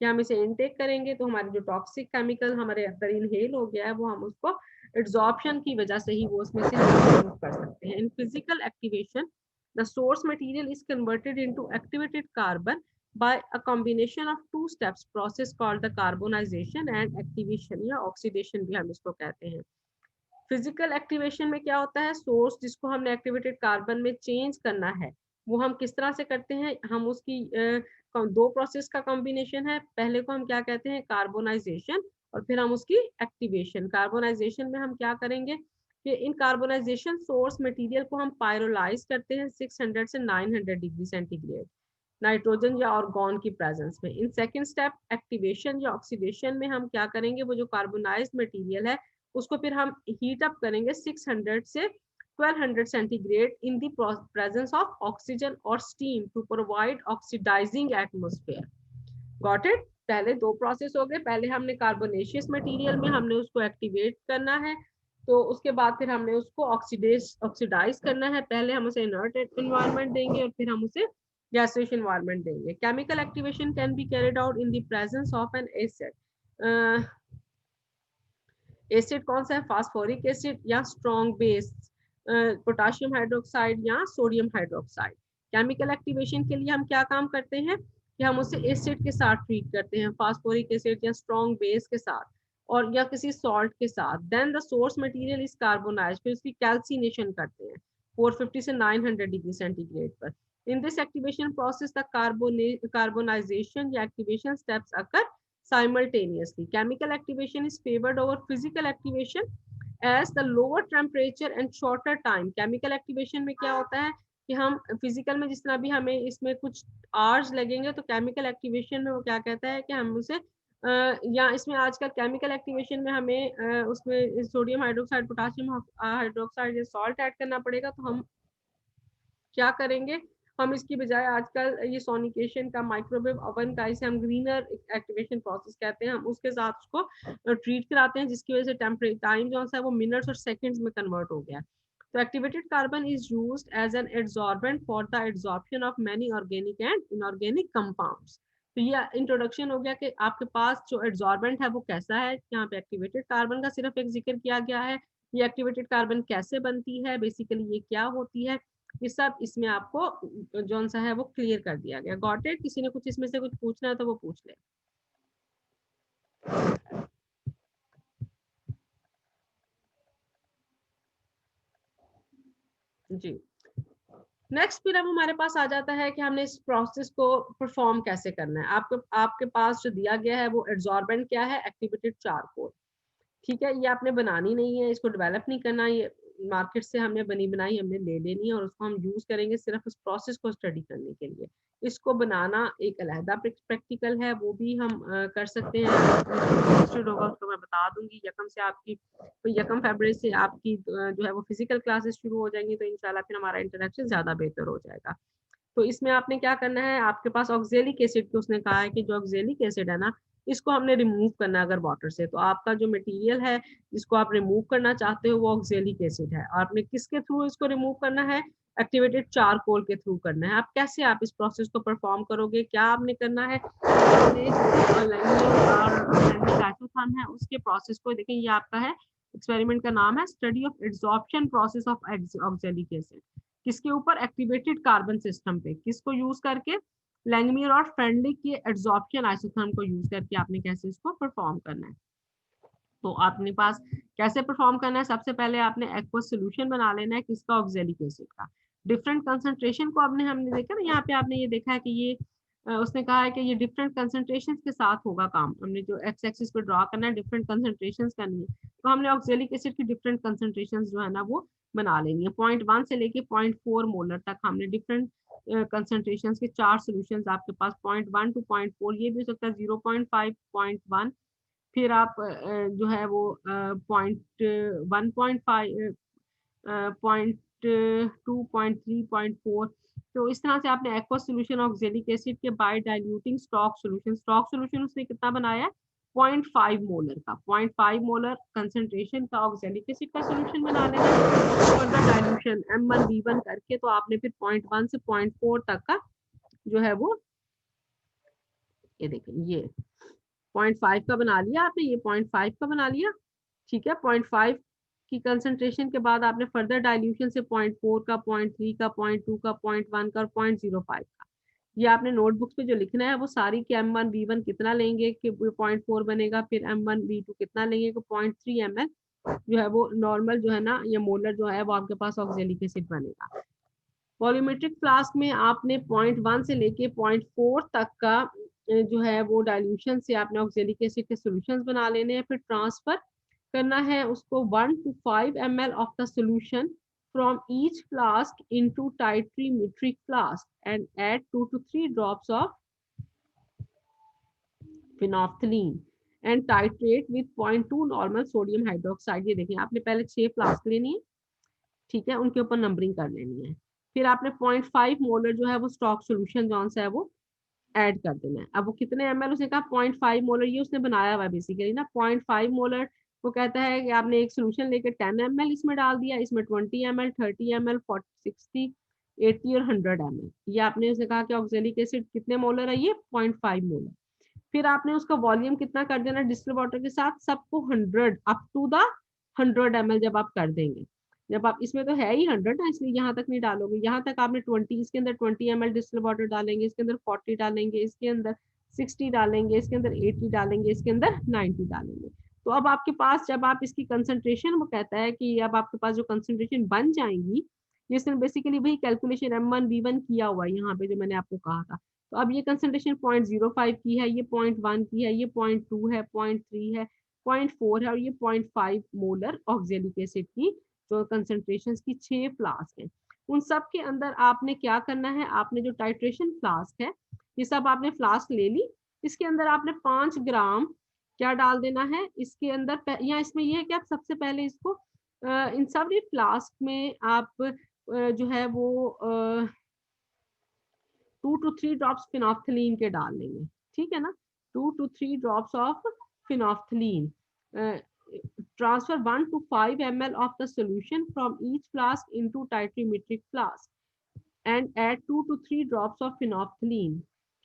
कि हम इसे intake करेंगे तो हमारे जो टॉक्सिक केमिकल हमारे अंदर इनहेल हो गया है वो हम उसको एब्जॉर्प्शन की वजह से ही वो उसमें से रिमूव कर सकते हैं. In physical activation the source material is converted into activated carbon by a combination of two steps process called the carbonization and activation या oxidation भी हम इसको कहते हैं. फिजिकल एक्टिवेशन में क्या होता है, सोर्स जिसको हमने एक्टिवेटेड कार्बन में चेंज करना है वो हम किस तरह से करते हैं, हम उसकी दो प्रोसेस का कॉम्बिनेशन है. पहले को हम क्या कहते हैं, कार्बोनाइजेशन, और फिर हम उसकी एक्टिवेशन. कार्बोनाइजेशन में हम क्या करेंगे कि इन कार्बोनाइजेशन सोर्स मटेरियल को हम पायरोलाइज करते हैं 600 से 900 डिग्री सेंटीग्रेड नाइट्रोजन या ऑर्गन की प्रेजेंस में. इन सेकंड स्टेप एक्टिवेशन या ऑक्सीडेशन में हम क्या करेंगे, वो जो कार्बोनाइज्ड मटेरियल है उसको फिर हम हीट अप करेंगे 600 से 1200 centigrade in the presence of oxygen और steam to provide oxidising atmosphere. Got it. पहले दो प्रोसेस हो गए, पहले हमने कार्बोनेशियस मटेरियल में हमने उसको एक्टिवेट करना है, तो उसके बाद फिर हमने उसको ऑक्सीडाइज करना है. पहले हम उसे इनर्ट एनवायरनमेंट देंगे और फिर हम उसे गैसियस एनवायरनमेंट देंगे. Chemical activation can be carried out in the presence of N acid. Acid कौन सा है, फास्फोरिक एसिड या स्ट्रॉन्ग बेस, पोटाशियम हाइड्रोक्साइड या सोडियम हाइड्रोक्साइड. केमिकल एक्टिवेशन के लिए हम क्या काम करते हैं कि हम उसे एसिड के साथ ट्रीट करते हैं, फास्फोरिक एसिड या स्ट्रॉन्ग बेस के साथ और या किसी सॉल्ट के साथ. Then the source material is carbonised, फिर उसकी कैल्सिनेशन करते हैं 450 से 900 डिग्री सेंटीग्रेड पर. In this activation process the carbonisation या activation steps occur simultaneously. Chemical activation is favored over physical activation as the lower temperature and shorter time. Chemical activation में क्या होता है कि हम फिजिकल में जिस तरह भी हमें इसमें कुछ आवर्स लगेंगे, तो केमिकल एक्टिवेशन में वो क्या कहता है कि हम उसे या इसमें आजकल केमिकल एक्टिवेशन में हमें उसमें सोडियम हाइड्रोक्साइड, पोटाशियम हाइड्रोक्साइड या सॉल्ट ऐड करना पड़ेगा. तो हम क्या करेंगे, हम इसकी बजाय आजकल ये सोनिकेशन का, माइक्रोवेव ओवन का, इसे हम ग्रीनर एक्टिवेशन प्रोसेस कहते हैं, हम उसके साथ उसको ट्रीट कराते हैं जिसकी वजह से टेम्परेचर टाइम जो है वो मिनट्स और सेकंड्स में कन्वर्ट हो गया. तो activated carbon is used as an adsorbent for the adsorption of many organic and inorganic compounds. तो ये इंट्रोडक्शन हो गया कि आपके पास जो एडसॉर्बेंट है वो कैसा है. यहाँ पे एक्टिवेटेड कार्बन का सिर्फ एक जिक्र किया गया है, ये एक्टिवेटेड कार्बन कैसे बनती है, बेसिकली ये क्या होती है, ये सब इसमें आपको जौन सा है वो क्लियर कर दिया गया. Got it. किसी ने कुछ इसमें से कुछ पूछना है तो वो पूछ ले. जी. नेक्स्ट फिर अब हमारे पास आ जाता है कि हमने इस प्रोसेस को परफॉर्म कैसे करना है. आपके पास जो दिया गया है वो एडसॉर्बेंट क्या है, एक्टिवेटेड चारकोल. ठीक है, ये आपने बनानी नहीं है, इसको डेवलप नहीं करना, ये मार्केट से हमने बनी बनाई हमने ले लेनी है और उसको हम यूज करेंगे सिर्फ उस प्रोसेस को स्टडी करने के लिए. इसको बनाना एक अलहदा प्रैक्टिकल है, वो भी हम कर सकते हैं. होगा उसको मैं बता दूंगी. यकम फरवरी से आपकी जो है वो फिजिकल क्लासेस शुरू हो जाएंगी, तो इंशाल्लाह फिर हमारा इंटरेक्शन ज्यादा बेहतर हो जाएगा. तो इसमें आपने क्या करना है, आपके पास ऑक्जेलिक एसिड की उसने कहा है कि जो ऑक्जेलिक एसिड है ना, इसको हमने रिमूव करना है अगर वाटर से. तो आपका जो मटेरियल है जिसको आप रिमूव करना चाहते हो वो ऑक्जेलिक एसिड है. आपने किसके थ्रू इसको रिमूव करना है, एक्टिवेटेड चारकोल के थ्रू करना है। आप कैसे आप इस प्रोसेस को परफॉर्म करोगे, क्या आपने करना है, है उसके प्रोसेस को देखें। ये आपका है एक्सपेरिमेंट का नाम है study of adsorption process of oxalic acid. किसके ऊपर? एक्टिवेटेड कार्बन सिस्टम पे। किसको यूज करके? लैंगमियर और फ्रेंडली के एड्सॉर्प्शन आइसोथर्म को यूज करके आपने कैसे इसको परफॉर्म करना है। तो अपने पास कैसे परफॉर्म करना है, सबसे पहले आपने एक्वस सोल्यूशन बना लेना है किसका? ऑक्सैलिक एसिड का। डिफरेंट कंसंट्रेशन को हमने देखा ना, यहाँ पे आपने ये देखा है कि ये उसने कहा है कि ये डिफरेंट कंसंट्रेशन के साथ होगा काम। हमने जो एक्स एक्सिस पे ड्रॉ करना है डिफरेंट कंसंट्रेशन करनी है, तो हमने ऑक्सैलिक एसिड की डिफरेंट कंसंट्रेशन जो है ना वो बना लेनी है। 0.1 से लेके 0.4 मोलर तक हमने डिफरेंट कंसंट्रेशन के 4 सोल्यूशन आपके पास 0.1 to 0.4, ये भी हो सकता है 0.5, 0.1, फिर आप जो है वो 0.1, 0.2, 0.3, 0.4। तो इस तरह से आपने एक्वस सोल्यूशन ऑक्सैलिक एसिड के बाय डाइल्यूटिंग स्टॉक सोल्यूशन उसने कितना बनाया है? 0.5 मोलर का। 0.5 मोलर कंसंट्रेशन का ऑक्सैलिक एसिड का सोल्यूशन बना लेना। फर्दर डाइल्यूशन M1V1 करके तो आपने फिर 0.1 से 0.4 तक का जो है वो, ये देखें, ये 0.5 का बना लिया आपने, ये 0.5 का बना लिया, ठीक है। 0.5 की कंसंट्रेशन के बाद आपने फर्दर डाइल्यूशन से 0.4 का, 0.3 का, 0.2 का, 0.1 का और 0.05 का, ये आपने नोटबुक्स पे जो लिखना है वो सारी कि M1V1 कितना लेंगे कि 0.4 बनेगा, फिर M1V2 कितना लेंगे कि 0.3 ml जो है वो नॉर्मल जो है ना, ये मोलर जो है वो आपके पास ऑक्सैलिक एसिड बनेगा। वॉल्यूमेट्रिक फ्लास्क में आपने 0.1 से लेके 0.4 तक का जो है वो डाइल्यूशन से आपने ऑक्सैलिक एसिड के सॉल्यूशंस बना लेने हैं। फिर ट्रांसफर करना है उसको 1 to 5 ml of the solution from each flask into titrimetric flask and add 2 to 3 drops of phenolphthalein and titrate with 0.2 normal sodium hydroxide। ये देखें, आपने पहले 6 फ्लास्क लेनी है, ठीक है, उनके ऊपर नंबरिंग कर लेनी है। फिर आपने 0.5 मोलर जो है वो स्टॉक सोल्यूशन जौन सा है वो ऐड कर देना है। अब वो कितने ml, उसने कहा 0.5 मोलर, ये उसने बनाया हुआ है बेसिकली ना। 0.5 मोलर वो कहता है कि आपने एक सोल्यूशन लेकर 10 ml इसमें डाल दिया, इसमें 20 ml, 30 ml, 40, 60, 80 और 100 ml। ये आपने उसने कहा कि ऑक्सैलिक एसिड कितने मोलर है? ये 0.5 मोलर। फिर आपने उसका वॉल्यूम कितना कर देना डिस्टिल वाटर के साथ? सबको 100 अप टू द 100 ml जब आप कर देंगे, जब आप इसमें तो है ही 100 ना, इसलिए यहाँ तक नहीं डालोगे, यहाँ तक आपने 20, इसके अंदर 20 ml डिस्टिल वाटर डालेंगे, इसके अंदर 40 डालेंगे, इसके अंदर 60 डालेंगे, इसके अंदर 80 डालेंगे, इसके अंदर 90 डालेंगे। तो अब आपके पास जब आप इसकी कंसंट्रेशन, वो कहता है कि अब आपके पास जो कंसंट्रेशन बन जाएंगी, ये बेसिकली वही कैलकुलेशन M1V1 किया हुआ है यहाँ पे जो मैंने आपको कहा था। तो अब ये कंसंट्रेशन 0.05 की है, ये 0.1 की है, ये 0.2 है, 0.3 है, 0.4 है और ये 0.5 मोलर ऑक्सैलिक एसिड की जो कंसंट्रेशन की 6 फ्लास्क हैं। उन सब के अंदर आपने क्या करना है, आपने जो टाइट्रेशन फ्लास्क है, ये सब आपने फ्लास्क ले ली, इसके अंदर आपने 5 ग्राम क्या डाल देना है इसके अंदर, या इसमें ये है कि आप सबसे पहले इसको इन सब फ्लास्क में आप जो है वो 2 to 3 ड्रॉप्स फिनोफ्थलीन के डाल लेंगे, ठीक है ना। 2 to 3 drops of phenolphthalein. Transfer 1 to 5 ml of the solution from each flask into titrimetric flask and add 2 to 3 drops of phenolphthalein।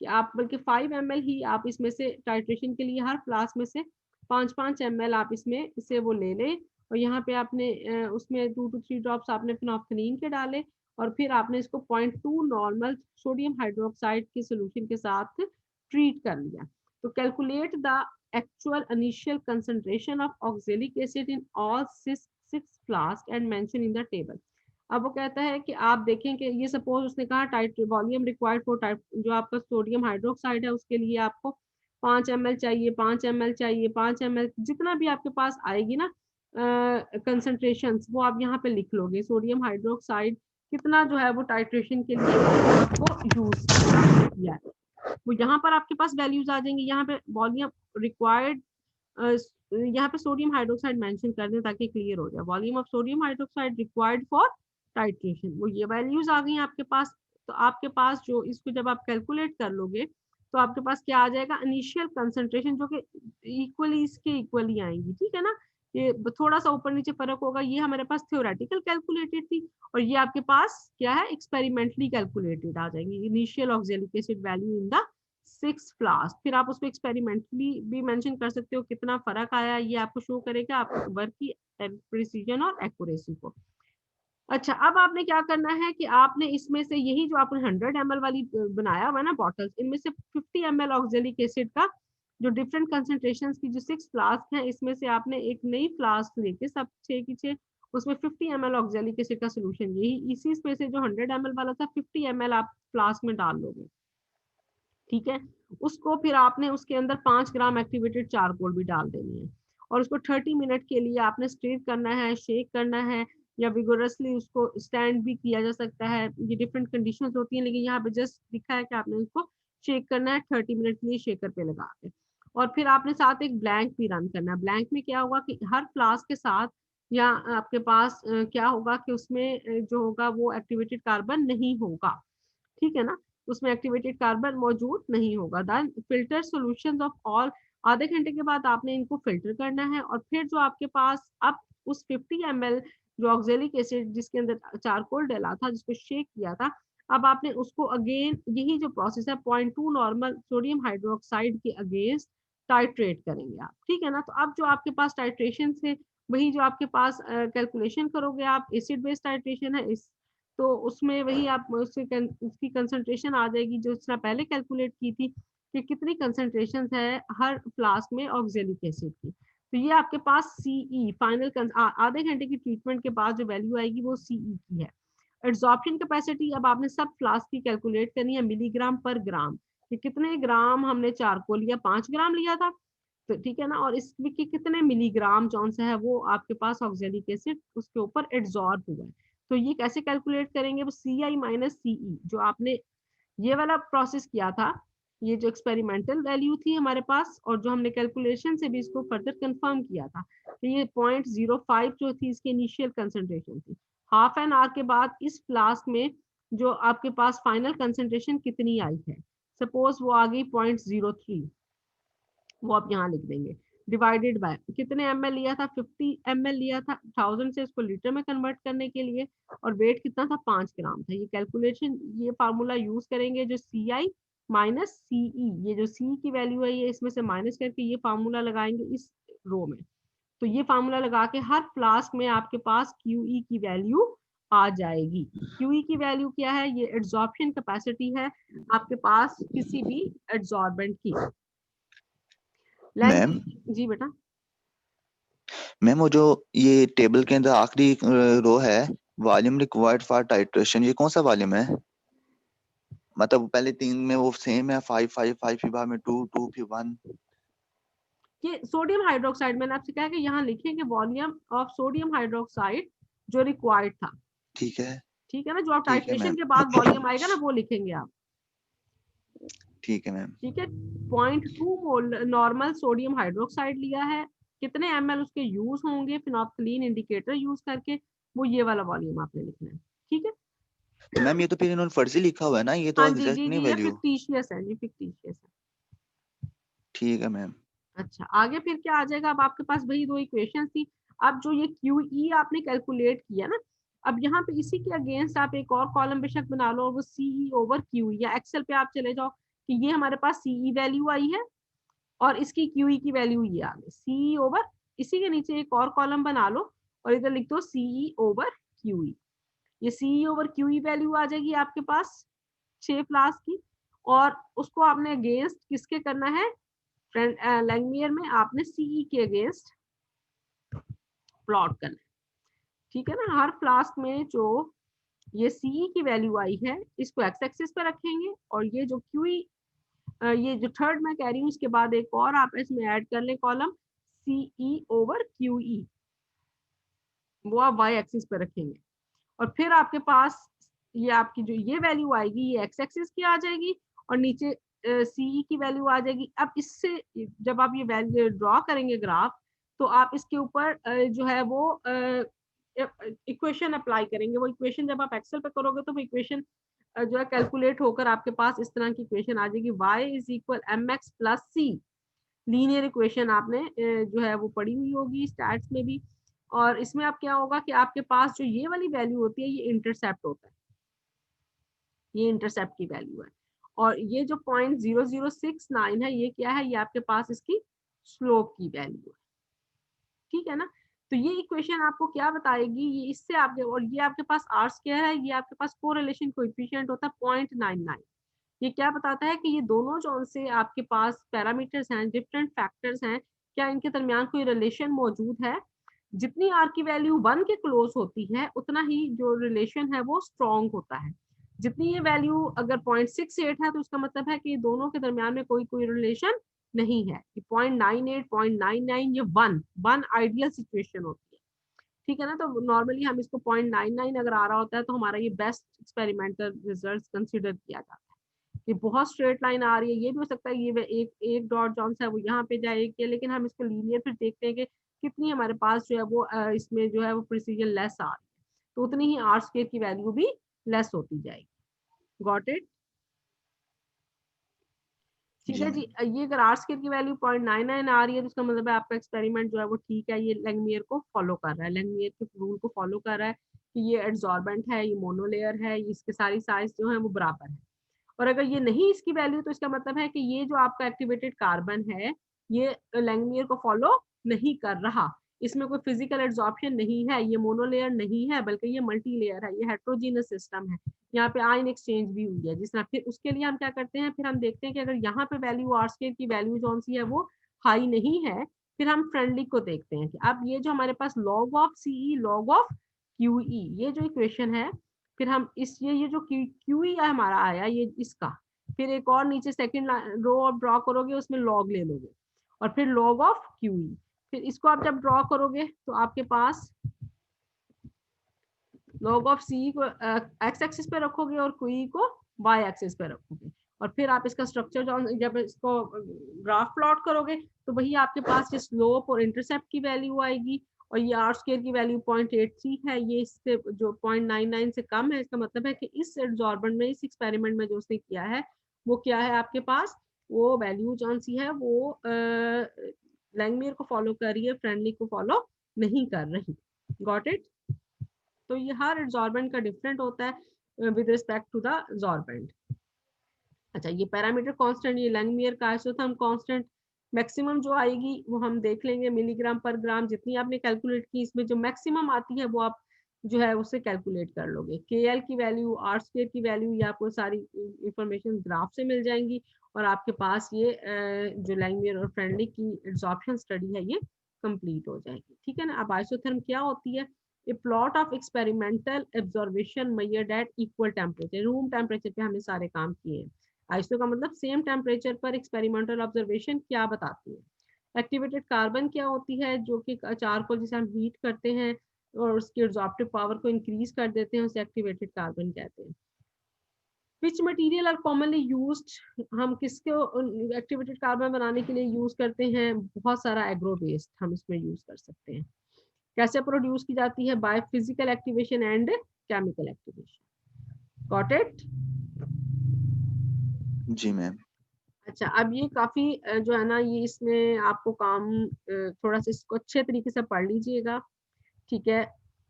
कि आप बल्कि 5 ml ही आप इसमें से टाइट्रेशन के लिए हर फ्लास्क में से 5-5 ml आप इसमें इसे वो ले लें, और यहाँ पे आपने उसमें 2 to 3 ड्रॉप्स आपने फिनोफ्थलीन के डाले, और फिर आपने इसको 0.2 नॉर्मल सोडियम हाइड्रोक्साइड के सोल्यूशन के साथ ट्रीट कर लिया। तो calculate the actual initial concentration of oxalic acid in all six flasks and mention in the table। अब वो कहता है कि आप देखें कि ये सपोज उसने कहा tight volume required for type, जो आपका सोडियम हाइड्रोक्साइड है उसके लिए आपको 5 ml चाहिए, 5 ml चाहिए, 5 ml, जितना भी आपके पास आएगी ना कंसंट्रेशन वो आप यहाँ पे लिख लोगे। सोडियम हाइड्रोक्साइड कितना जो है वो टाइट्रेशन के लिए आपको यूज किया है, वो यहाँ पर आपके पास वैल्यूज आ जाएंगी। यहाँ पे वॉल्यूम रिक्वायर्ड, यहाँ पे सोडियम हाइड्रोक्साइड मेंशन कर दें ताकि क्लियर हो जाए। Volume of sodium hydroxide required for titration, वो ये वैल्यूज आ गई आपके पास। तो आपके पास जो इसको जब आप कैलकुलेट कर लोगे तो आपके पास क्या आ जाएगा, इनिशियल कंसंट्रेशन, जो कि इक्वली इसके इक्वली आएंगी, ठीक है ना। ये थोड़ा सा ऊपर नीचे फर्क होगा, ये हमारे पास थ्योरेटिकल कैलकुलेटेड थी और ये आपके पास क्या है, एक्सपेरिमेंटली कैलकुलेटेड आ जाएंगी। Initial oxalic acid value in the 6 flask, फिर आप उसको एक्सपेरिमेंटली भी मेंशन कर सकते हो कितना फर्क आया, ये आपको शो करेगा आपके वर्क की प्रिसीजन और एक्यूरेसी को। अच्छा, अब आपने क्या करना है कि आपने इसमें से यही जो आपने 100 ml वाली बनाया हुआ है ना बॉटल्स, इनमें से 50 ml ऑक्जेलिक एसिड का जो डिफरेंट कंसंट्रेशन की जो 6 फ्लास्क हैं, इसमें से आपने एक नई फ्लास्क लेके सब 6 की 6 उसमें 50 ml ऑक्जेलिक एसिड का सोल्यूशन, यही इसी में से जो 100 ml वाला था 50 ml आप फ्लास्क में डाल लोगे। ठीक है, उसको फिर आपने उसके अंदर 5 ग्राम एक्टिवेटेड चारकोल भी डाल देनी है और उसको 30 मिनट के लिए आपने स्ट्रेट करना है, शेक करना है या विगोरसली उसको स्टैंड भी किया जा सकता है। ये डिफरेंट कंडीशंस होती हैं, लेकिन यहाँ पे जस्ट दिखा है कि आपने उसको शेक करना है 30 मिनट के लिए शेकर पे लगा के। और फिर आपने साथ एक ब्लैंक भी रन करना है। ब्लैंक में क्या होगा कि हर फ्लास्क के साथ या आपके पास क्या होगा कि उसमें जो होगा वो एक्टिवेटेड कार्बन नहीं होगा, ठीक है ना, उसमें एक्टिवेटेड कार्बन मौजूद नहीं होगा। Then filter solutions of all, आधे घंटे के बाद आपने इनको फिल्टर करना है और फिर जो आपके पास अब उस 50 ml जो ऑक्जेलिक एसिड जिसके अंदर चारकोल डाला था, जिसको शेक किया था, अब आपने उसको अगेन यही जो प्रोसेस है 0.2 नॉर्मल सोडियम हाइड्रोक्साइड के अगेंस्ट टाइट्रेट करेंगे आप, ठीक है ना। तो अब जो आपके पास टाइट्रेशन से वही जो आपके पास कैलकुलेशन करोगे आप, एसिड बेस्ड टाइट्रेशन है इस, तो उसमें वही आप उसकी कंसंट्रेशन आ जाएगी जो उसने पहले कैलकुलेट की थी कि कितनी कंसंट्रेशन है हर फ्लास्क में ऑक्जेलिक एसिड की। तो ये आपके पास सीई फाइनल आधे घंटे की ट्रीटमेंट के बाद जो वैल्यू आएगी वो सीई की है। एब्जॉर्प्शन कैपेसिटी अब आपने सब फ्लास्क की कैलकुलेट करनी है मिलीग्राम पर ग्राम, कि कितने ग्राम हमने चारकोल लिया, 5 ग्राम लिया था, तो ठीक है ना, और इसमें कि कितने मिलीग्राम जौन सा है वो आपके पास ऑक्जेलिक एसिड उसके ऊपर एब्जॉर्ब हुआ है। तो ये कैसे कैलकुलेट करेंगे, वो सी आई माइनस सीई जो आपने ये वाला प्रोसेस किया था, ये जो एक्सपेरिमेंटल वैल्यू थी हमारे पास और जो हमने कैलकुलेशन से भी इसको फर्दर कंफर्म किया था, तो ये 0.05 जो थी इसकी इनिशियल कंसंट्रेशन थी। हाफ एन आवर के बाद इस फ्लास्क में जो आपके पास फाइनल कंसंट्रेशन कितनी आई है, सपोज वो आ गई 0.03, वो आप यहाँ लिख देंगे डिवाइडेड बाय कितने ml लिया था, 50 ml लिया था 1000 से इसको लीटर में कन्वर्ट करने के लिए, और वेट कितना था, 5 ग्राम था। ये कैलकुलेशन ये फार्मूला यूज करेंगे जो सी आई माइनस सीई, ये जो सी की वैल्यू है ये इसमें से माइनस करके ये फार्मूला लगाएंगे इस रो में। तो ये फार्मूला लगा के हर फ्लास्क में आपके पास क्यूई की वैल्यू आ जाएगी। क्यूई की वैल्यू क्या है, ये एड्सॉर्प्शन कैपेसिटी है आपके पास किसी भी एड्सॉर्बेंट की। मैम जी बेटा। मैम वो जो ये टेबल के अंदर आखिरी रो है, वॉल्यूम रिक्वायर्ड फॉर टाइट्रेशन, ये कौन सा वॉल्यूम है? मतलब पहले 3 में वो सेम है, 5 फिर बाद में 2 फिर 1। ये सोडियम हाइड्रोक्साइड मैंने आपसे कहा कि यहाँ लिखेंगे वॉल्यूम ऑफ सोडियम हाइड्रोक्साइड जो रिक्वायर्ड था, ठीक है ठीक है ना, जो आप ठीक है टाइट्रेशन मैम। के बाद वॉल्यूम आएगा ना वो लिखेंगे आप, ठीक है मैम। ठीक है। 0.2 मोल नॉर्मल सोडियम हाइड्रोक्साइड लिया है, कितने ml उसके यूज होंगे फिनोल्फथालीन इंडिकेटर यूज करके, वो ये वाला वॉल्यूम आपने लिखना है, ठीक है। मैम ये तो फिर इन्होंने फर्जी लिखा हुआ है ना, ये तो हाँ जी एग्जैक्ट जी नहीं जी, ये वैल्यू। फिक्टिशियस है, ये फिक्टिशियस है। ठीक है मैम। अच्छा, आगे फिर क्या आ जाएगा, अब आपके पास वही दो इक्वेशन थी। अब जो ये क्यू ई आपने कैलकुलेट किया ना, अब यहाँ पे इसी के अगेंस्ट आप एक और कॉलम बेशक बना लो और वो सीई ओवर क्यू, या एक्सेल पे आप चले जाओ कि ये हमारे पास सीई वैल्यू आई है और इसकी क्यूई की वैल्यू ये आ गई सीई ओवर, इसी के नीचे एक और कॉलम बना लो और इधर लिख दो सीई ओवर क्यूई। ये सीई ओवर क्यूई वैल्यू आ जाएगी आपके पास 6 फ्लास्क की, और उसको आपने अगेंस्ट किसके करना है, लैंगमियर में आपने सीई के अगेंस्ट प्लॉट करना है, ठीक है ना। हर फ्लास्क में जो ये सीई की वैल्यू आई है इसको एक्स एक्सिस पे रखेंगे और ये जो क्यूई ये जो थर्ड मैं कह रही हूँ इसके बाद एक और आप इसमें ऐड कर लें कॉलम सीई ओवर क्यूई, वो आप वाई एक्सिस पे रखेंगे और फिर आपके पास ये आपकी जो ये वैल्यू आएगी ये एक्स एक्सिस की आ जाएगी और नीचे सीई की वैल्यू आ जाएगी। अब इससे जब आप ये वैल्यू ड्रॉ करेंगे ग्राफ, तो आप इसके ऊपर जो है वो इक्वेशन अप्लाई करेंगे। वो इक्वेशन जब आप एक्सेल पे करोगे तो वो इक्वेशन जो है कैलकुलेट होकर आपके पास इस तरह की इक्वेशन आ जाएगी, y is equal M X plus C linear equation आपने जो है वो पढ़ी हुई होगी स्टैट्स में भी। और इसमें अब क्या होगा कि आपके पास जो ये वाली वैल्यू होती है ये इंटरसेप्ट होता है, ये इंटरसेप्ट की वैल्यू है। और ये जो 0.0069 है ये क्या है, ये आपके पास इसकी स्लोप की वैल्यू है, ठीक है ना। तो ये इक्वेशन आपको क्या बताएगी, ये इससे आपके, और ये आपके पास आर स्क्वायर है, ये आपके पास कोरिलेशन कोएफिशिएंट होता है 0.99। ये क्या बताता है कि ये दोनों जो से आपके पास पैरामीटर्स हैं, डिफरेंट फैक्टर्स हैं, क्या इनके दरमियान कोई रिलेशन मौजूद है। जितनी आर की वैल्यू 1 के क्लोज होती है उतना ही जो रिलेशन है वो स्ट्रॉन्ग होता है। जितनी ये वैल्यू अगर 0.68 है तो उसका मतलब है कि ये दोनों के दरमियान में कोई रिलेशन नहीं है। 0.98, 0.99, ये 1 आइडियल सिचुएशन होती है, ठीक है ना। तो नॉर्मली हम इसको 0.99 अगर आ रहा होता है तो हमारा ये बेस्ट एक्सपेरिमेंटल रिजल्ट कंसिडर किया जाता है। ये बहुत स्ट्रेट लाइन आ रही है, ये भी हो सकता है ये एक एक डॉट जॉन सा है वो यहाँ पे जाएगी, लेकिन हम इसको लीनियर फिर देखते हैं कि कितनी हमारे पास जो है वो इसमें जो है वो प्रिसीजन लेस आ रही है, तो उतनी ही आर स्क्वायर की वैल्यू भी लेस होती जाएगी। गॉट इट, ठीक जी है जी। ये अगर आर स्क्वायर की वैल्यू 0.99 आ रही है तो उसका मतलब है आपका एक्सपेरिमेंट जो है वो ठीक है, ये लैंगमियर को फॉलो कर रहा है, लैंगमियर के रूल को फॉलो कर रहा है कि ये एड्सॉर्बेंट है, ये मोनोलेयर है, इसके सारी साइज जो है वो बराबर है। और अगर ये नहीं इसकी वैल्यू तो इसका मतलब है कि ये जो आपका एक्टिवेटेड कार्बन है ये लैंगमियर को फॉलो नहीं कर रहा, इसमें कोई फिजिकल एड्सॉर्प्शन नहीं है, ये मोनोलेयर नहीं है बल्कि ये मल्टी लेयर है, ये हेट्रोजीनस सिस्टम है। यहाँ पे आयन एक्सचेंज भी हुई है जिसमें फिर उसके लिए हम क्या करते हैं, फिर हम देखते हैं कि अगर यहाँ पे वैल्यू आर स्क्वायर की वैल्यू जो सी है वो हाई नहीं है, फिर हम फ्रेंडली को देखते हैं कि अब ये जो हमारे पास log of CE log of QE ये जो इक्वेशन है, फिर हम इस ये जो क्यूई हमारा आया ये इसका, फिर एक और नीचे सेकंड रो आप ड्रॉ करोगे उसमें लॉग ले लोगे और फिर log ऑफ क्यूई, फिर इसको आप जब ड्रॉ करोगे तो आपके पास log ऑफ सी को एक्स एक्सिस पे रखोगे और क्यू को वाई एक्सिस पे रखोगे, और फिर आप इसका स्ट्रक्चर जब इसको ग्राफ प्लॉट करोगे तो वही आपके पास ये स्लोप और इंटरसेप्ट की वैल्यू आएगी। और ये आर स्क्वायर की वैल्यू 0.83 है, ये इससे जो 0.99 से कम है, इसका मतलब है कि इस एड्सॉर्बेंट में, इस एक्सपेरिमेंट में जो उसने किया है वो क्या है आपके पास, वो वैल्यू कौन सी है, वो लैंगमियर को फॉलो कर रही है, फ्रेंडली को फॉलो नहीं कर रही। Got it. तो ये हर एड्सॉर्बेंट का डिफरेंट होता है with respect to the adsorbent. अच्छा, ये पैरामीटर कांस्टेंट, ये लैंगमियर का आइसोथर्म कांस्टेंट मैक्सिमम जो आएगी वो हम देख लेंगे मिलीग्राम पर ग्राम, जितनी आपने कैलकुलेट की इसमें जो मैक्सिमम आती है वो आप जो है उससे कैलकुलेट कर लोगे। के की वैल्यू, आर स्क्वायर की वैल्यू, ये आपको सारी इंफॉर्मेशन ग्राफ से मिल जाएंगी और आपके पास ये जो लैंगमियर और फ्रेंडली की एब्जॉर्प्शन स्टडी है ये कंप्लीट हो जाएगी, ठीक है ना। अब आइसोथर्म क्या होती है, ए plot of experimental observation measured eight equal temperature, room temperature पे हमने सारे काम किए हैं। आइसो का मतलब सेम टेम्परेचर पर एक्सपेरिमेंटल ऑब्जर्वेशन क्या बताती है। एक्टिवेटेड कार्बन क्या होती है, जो कि चारकोल जिसे हम हीट करते हैं और उसकी एब्जॉर्प्टिव पावर को इंक्रीज कर देते हैं, उसे एक्टिवेटेड कार्बन कहते हैं। Which material are commonly used, हम किसको एक्टिवेटेड कार्बन बनाने के लिए यूज करते हैं, बहुत सारा एग्रो वेस्ट हम इसमें यूज कर सकते हैं। कैसे प्रोड्यूस की जाती है, by physical activation and chemical activation. Got it. जी मैम। अच्छा, अब ये काफी जो है ना ये इसमें आपको काम थोड़ा सा इसको अच्छे तरीके से पढ़ लीजिएगा, ठीक है,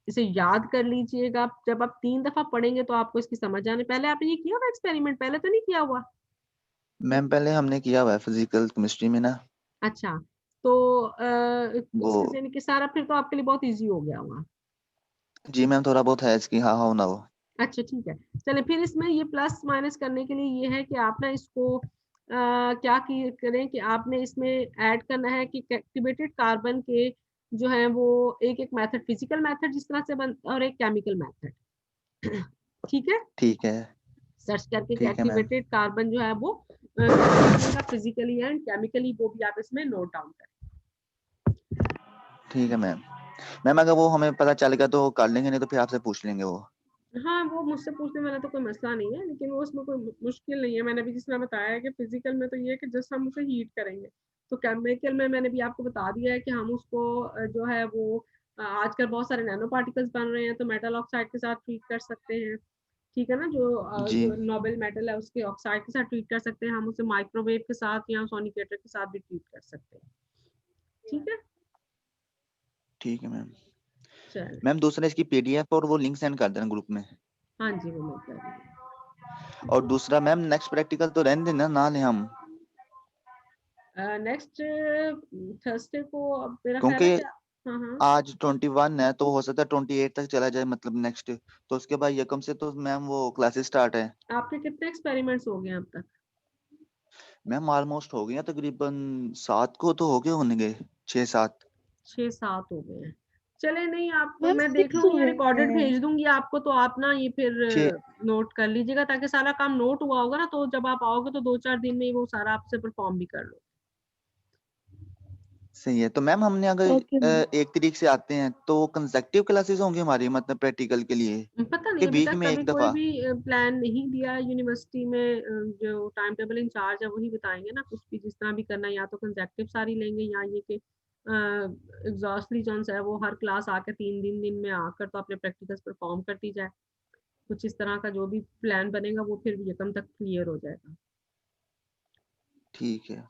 इसे याद कर लीजिएगा। जब आप 3 दफा पढ़ेंगे तो आपको इसकी समझ आने। पहले आपने ये किया हुआ एक्सपेरिमेंट, पहले तो नहीं किया हुआ? मैम पहले हमने किया हुआ है फिजिकल केमिस्ट्री में ना, अच्छा, तो वो यानी कि सारा फिर तो आपके लिए बहुत इजी हो गया होगा। जी मैम थोड़ा बहुत है इसकी, हाँ हाँ ना वो। अच्छा ठीक है, चले फिर इसमें ये प्लस माइनस करने के लिए ये है कि आप ना इसको क्या करें कि आपने इसमें ऐड करना है कि एक्टिवेटेड कार्बन के जो है वो एक एक मेथड, फिजिकल मेथड जिस तरह से बन और एक केमिकल मेथड, ठीक है। ठीक है। सर्च करके कि ठीक है मैम। एक्टिवेटेड कार्बन जो है वो फिजिकली एंड केमिकली, वो भी आप इसमें नोट डाउन करें। ठीक है मैम। मैम अगर वो हमें पता चल गया तो कर लेंगे, नहीं तो फिर आपसे पूछ लेंगे वो। हाँ, वो मुझसे पूछने वाला तो कोई मसला नहीं है, लेकिन वो उसमें कोई मुश्किल नहीं है। मैंने भी जिस तरह बताया है कि फिजिकल में तो ये है कि जस्ट हम उसे हीट करेंगे, तो केमिकल में मैंने भी आपको बता दिया है कि हम उसको जो है वो आजकल बहुत सारे नैनो पार्टिकल्स बन रहे हैं तो मेटल ऑक्साइड के साथ ट्रीट कर सकते हैं, ठीक है ना, जी जो नोबल मेटल है उसके ऑक्साइड के साथ ट्रीट कर सकते हैं हम, उसे माइक्रोवेव के साथ या सोनिकेटर के साथ भी ट्रीट कर सकते हैं। ठीक है, ठीक है मैम। चल मैम दूसरा इसकी पीडीएफ और वो लिंक सेंड कर देना ग्रुप में। हाँ जी वो मैं कर रही हूँ। और दूसरा मैम नेक्स्ट प्रैक्टिकल तो रहने देना ना लें हम, नेक्स्ट थर्सडे को अब मेरा ख्याल क्योंकि है क्या। हाँ हाँ, आज 21 है तो हो सकता है 28 तक चला जाए, मतलब नेक्स्ट, तो उसके बाद यकम से तो मैम वो क्लासेस स्टार्ट है। आपके कितने एक्सपेरिमेंट्स हो गए अब तक। मैम ऑलमोस्ट हो गई है, तकरीबन 7 को तो हो गए होंगे, 6-7। 6-7 हो गए हैं। चले नहीं, आप मैम मैं देख 6 लूंगी, ये हुए रिकॉर्डेड हैं। भेज दूंगी आपको, तो आप ना ये फिर 6 नोट कर लीजिएगा, ताकि सारा काम नोट हुआ होगा ना, तो जब आप आओगे तो 2-4 दिन में ही वो सारा आपसे परफॉर्म भी कर लो। सही है। तो मैम हमने अगर ओके मैम। 1 तारीख से आते हैं तो कंसेक्टिव क्लासेस होंगी हमारी, मतलब प्रैक्टिकल के लिए, पता कि नहीं, अभी वीक तक में कभी एक कोई दफा? भी प्लान नहीं दिया यूनिवर्सिटी में। जो टाइम टेबल इंचार्ज है वही बताएंगे ना, कुछ भी जिस तरह भी करना है, या तो कंसेक्टिव सारी लेंगे, या ये कि एग्जॉस्टली जो है वो हर क्लास आकर 3 दिन में आकर तो अपने प्रैक्टिकल्स परफॉर्म करती जाए। कुछ इस तरह का जो भी प्लान बनेगा वो फिर यकम तक क्लियर हो जाएगा। ठीक है।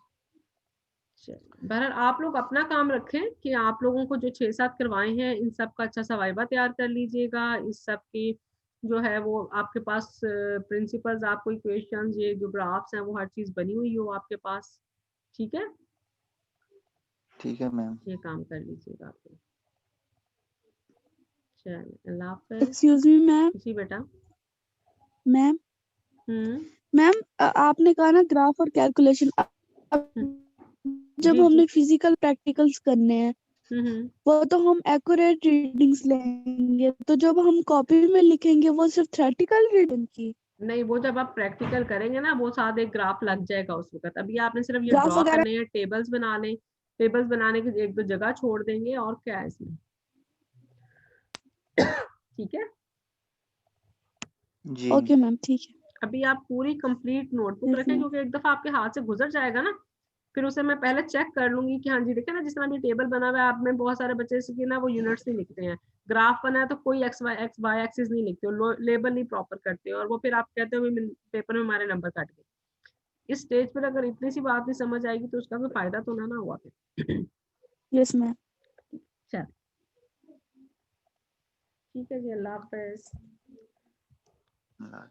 चलिए, बहरहाल आप लोग अपना काम रखें कि आप लोगों को जो 6-7 करवाए हैं इन सब का अच्छा सा वाइवा तैयार कर लीजिएगा। इस सब की जो है वो आपके पास प्रिंसिपल्स, आपको इक्वेशंस, ये जो ग्राफ्स हैं वो हर चीज बनी हुई हो आपके पास। ठीक है, ठीक है मैम। ये काम कर लीजिएगा आप लोग। चलिए, अल्लाह हाफिज। Excuse me ma'am. जी बेटा। मैम हम्म मैम आपने कहा ना ग्राफ और कैलकुलेशन, हम्म, जब जी जी। हमने फिजिकल प्रैक्टिकल्स करने हैं हम्म। वो तो हम एक्यूरेट रीडिंग्स लेंगे, तो जब हम कॉपी में लिखेंगे वो सिर्फ थ्योरेटिकल रीडिंग की नहीं, वो जब आप प्रैक्टिकल करेंगे ना वो साथ एक ग्राफ लग जाएगा उस वक्त। अभी आपने सिर्फ ये ग्राफ ड्रॉ वगैरह। करने हैं, टेबल्स बना लें। टेबल्स बनाने की 1-2 जगह छोड़ देंगे, और क्या है इसमें। ठीक है, जी ओके मैम ठीक है। अभी आप पूरी कंप्लीट नोटबुक यस रखें, मैम। क्योंकि एक दफा आपके हाथ से गुजर जाएगा ना, फिर उसे मैं पहले चेक कर लूंगी कि हाँ जी, देखे ना जिस तरह भी टेबल बना हुआ है। आप में बहुत सारे बच्चे की ना वो यूनिट्स नहीं लिखते हैं। ग्राफ बना है तो कोई एक्स वाई एक्सिस नहीं लिखते हो, लेबल नहीं प्रॉपर करते हो, और वो फिर आप कहते हो पेपर में हमारे नंबर कट गए। इस स्टेज पर अगर इतनी सी बात नहीं समझ आएगी तो उसका कोई फायदा तो ना हुआ फिर। Yes ma'am. चल, ठीक है जी, अल्लाह हाफिज। हाँ।